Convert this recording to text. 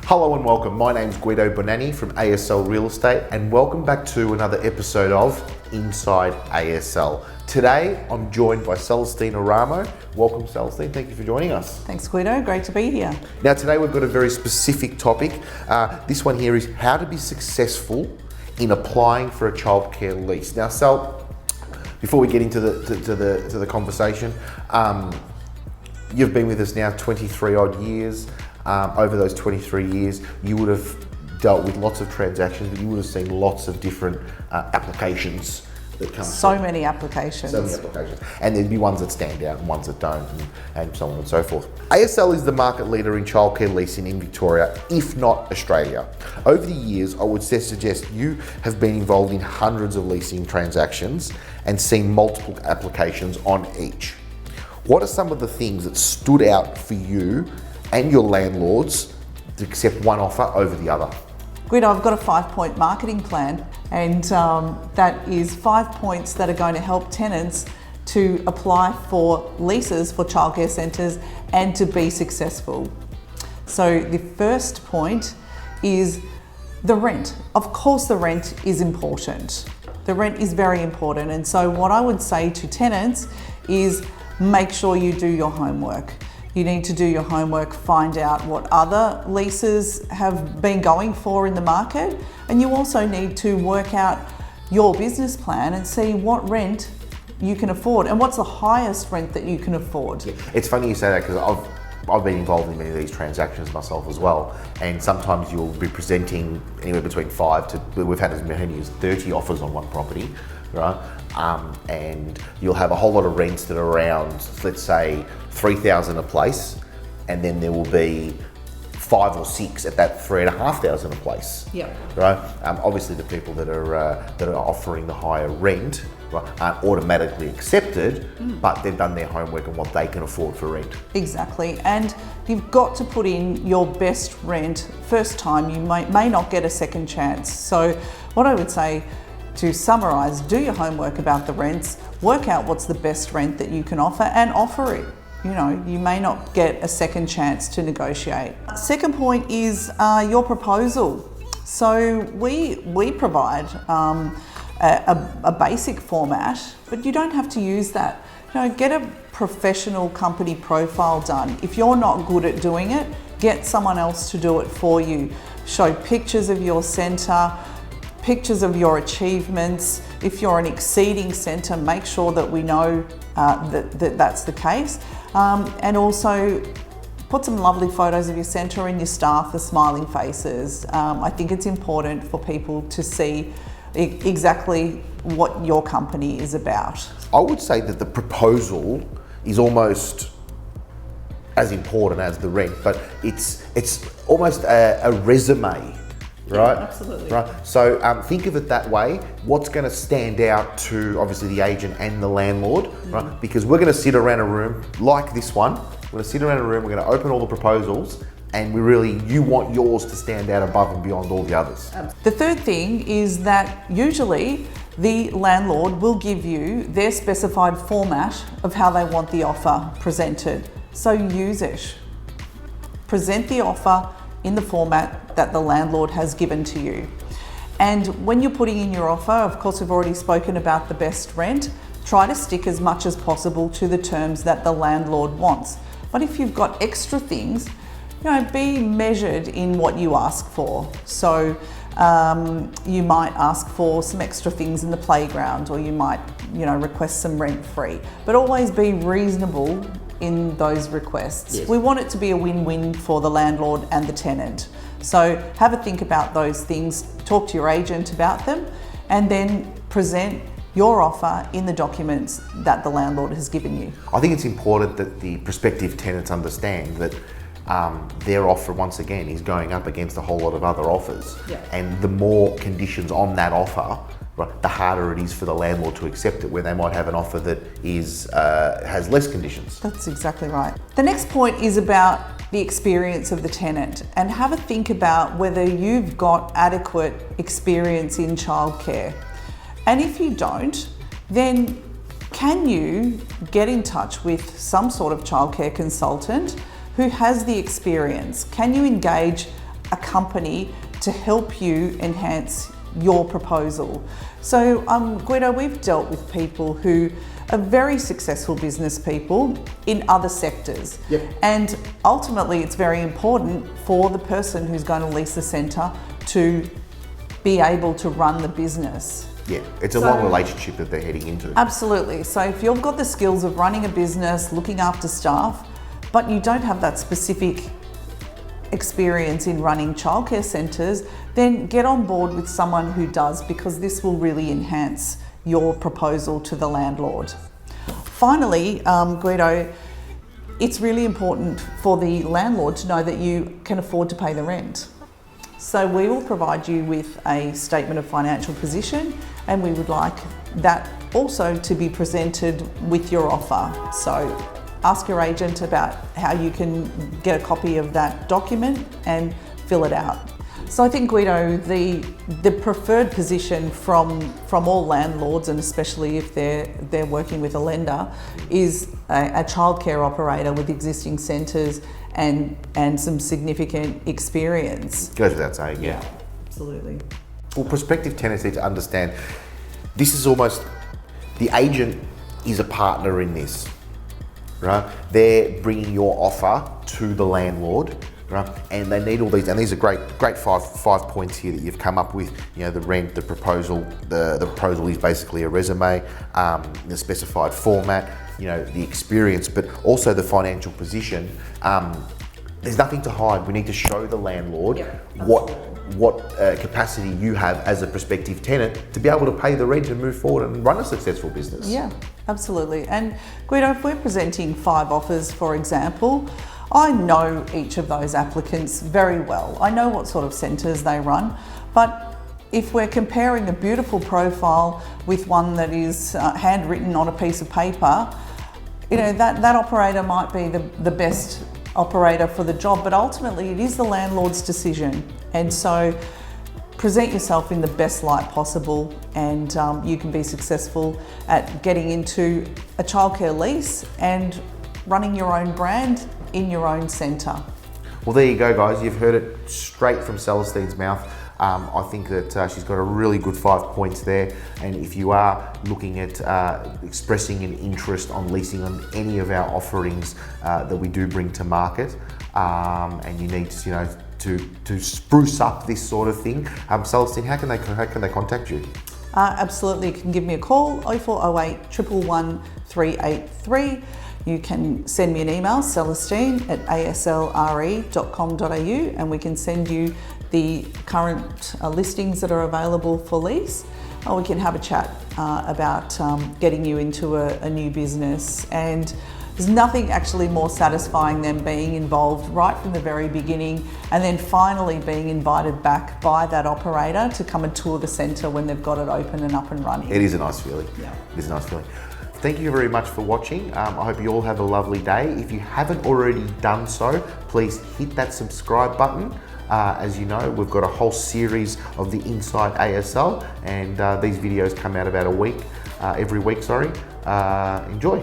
Hello and welcome. My name's Guido Bonanni from ASL Real Estate, and welcome back to another episode of Inside ASL. Today, I'm joined by Celestina Ramo. Welcome, Celestina. Thank you for joining us. Thanks, Guido. Great to be here. Now, today we've got a very specific topic. This one here is how to be successful in applying for a childcare lease. Now, Cel, before we get into the conversation, you've been with us now 23 odd years. Over those 23 years, you would have dealt with lots of transactions, but you would have seen lots of different applications that come So through. many applications. So many applications. And there'd be ones that stand out and ones that don't, and so on and so forth. ASL is the market leader in childcare leasing in Victoria, if not Australia. Over the years, I would suggest you have been involved in hundreds of leasing transactions and seen multiple applications on each. What are some of the things that stood out for you and your landlords to accept one offer over the other? Guido, I've got a 5-point marketing plan, and that is 5 points that are going to help tenants to apply for leases for childcare centres and to be successful. So the first point is the rent. Of course, the rent is important. The rent is very important. And so what I would say to tenants is make sure you do your homework. You need to do your homework, find out what other leases have been going for in the market, and you also need to work out your business plan and see what rent you can afford and what's the highest rent that you can afford. Yeah. It's funny you say that because I've been involved in many of these transactions myself as well, and sometimes you'll be presenting anywhere between 5 to, we've had as many as 30 offers on one property, right? And you'll have a whole lot of rents that are around, let's say, $3,000 a place, and then there will be 5 or 6 at that $3,500 a place. Yeah. Right. Obviously, the people that are offering the higher rent, right, aren't automatically accepted, but they've done their homework on what they can afford for rent. Exactly, and you've got to put in your best rent first time. You may not get a second chance. So, what I would say, to summarise, do your homework about the rents, work out what's the best rent that you can offer and offer it. You know, you may not get a second chance to negotiate. Second point is your proposal. So we provide a basic format, but you don't have to use that. You know, get a professional company profile done. If you're not good at doing it, get someone else to do it for you. Show pictures of your centre, pictures of your achievements. If you're an exceeding centre, make sure that we know that's the case. And also put some lovely photos of your centre and your staff, the smiling faces. I think it's important for people to see exactly what your company is about. I would say that the proposal is almost as important as the rent, but it's almost a resume. Right? Yeah, absolutely. Right. So think of it that way. What's going to stand out to obviously the agent and the landlord, right? Because we're going to sit around a room like this one. We're going to sit around a room. We're going to open all the proposals, and you want yours to stand out above and beyond all the others. The third thing is that usually the landlord will give you their specified format of how they want the offer presented. So use it. Present the offer in the format that the landlord has given to you. And when you're putting in your offer, of course, we've already spoken about the best rent. Try to stick as much as possible to the terms that the landlord wants. But if you've got extra things, you know, be measured in what you ask for. So you might ask for some extra things in the playground, or you might, you know, request some rent free, but always be reasonable in those requests. Yes. We want it to be a win-win for the landlord and the tenant. So have a think about those things, talk to your agent about them, and then present your offer in the documents that the landlord has given you. I think it's important that the prospective tenants understand that their offer, once again, is going up against a whole lot of other offers. Yeah. And the more conditions on that offer, right, the harder it is for the landlord to accept it, where they might have an offer that has less conditions. That's exactly right. The next point is about the experience of the tenant, and have a think about whether you've got adequate experience in childcare. And if you don't, then can you get in touch with some sort of childcare consultant who has the experience? Can you engage a company to help you enhance your proposal. So Guido, we've dealt with people who are very successful business people in other sectors. Yep. And ultimately it's very important for the person who's going to lease the centre to be able to run the business. Yeah, it's a long relationship that they're heading into. Absolutely. So if you've got the skills of running a business, looking after staff, but you don't have that specific experience in running childcare centres, then get on board with someone who does, because this will really enhance your proposal to the landlord. Finally, Guido, it's really important for the landlord to know that you can afford to pay the rent. So we will provide you with a statement of financial position, and we would like that also to be presented with your offer. So ask your agent about how you can get a copy of that document and fill it out. So I think, Guido, the preferred position from all landlords, and especially if they're working with a lender, is a childcare operator with existing centres and some significant experience. Goes without saying, yeah. Absolutely. Well, prospective tenants need to understand this is almost, the agent is a partner in this, right? They're bringing your offer to the landlord, right? And they need all these, and these are great five points here that you've come up with. You know, the rent, the proposal. The proposal is basically a resume, the specified format, you know, the experience, but also the financial position. There's nothing to hide. We need to show the landlord what capacity you have as a prospective tenant to be able to pay the rent and move forward and run a successful business. Yeah, absolutely. And Guido, if we're presenting 5 offers, for example, I know each of those applicants very well. I know what sort of centres they run, but if we're comparing a beautiful profile with one that is handwritten on a piece of paper, you know, that operator might be the best operator for the job, but ultimately it is the landlord's decision. And so present yourself in the best light possible, and you can be successful at getting into a childcare lease and running your own brand in your own centre. Well, there you go, guys. You've heard it straight from Celestine's mouth. I think that she's got a really good 5 points there. And if you are looking at expressing an interest on leasing on any of our offerings that we do bring to market, and you need to, you know, to spruce up this sort of thing, Celestine, how can they contact you? Absolutely, you can give me a call, 0408 111 383. You can send me an email, celestine@aslre.com.au, and we can send you the current listings that are available for lease, or we can have a chat about getting you into a new business. And there's nothing actually more satisfying than being involved right from the very beginning, and then finally being invited back by that operator to come and tour the centre when they've got it open and up and running. It is a nice feeling. Yeah. It is a nice feeling. Thank you very much for watching. I hope you all have a lovely day. If you haven't already done so, please hit that subscribe button. As you know, we've got a whole series of the Inside ASL, and these videos come out about every week. Enjoy.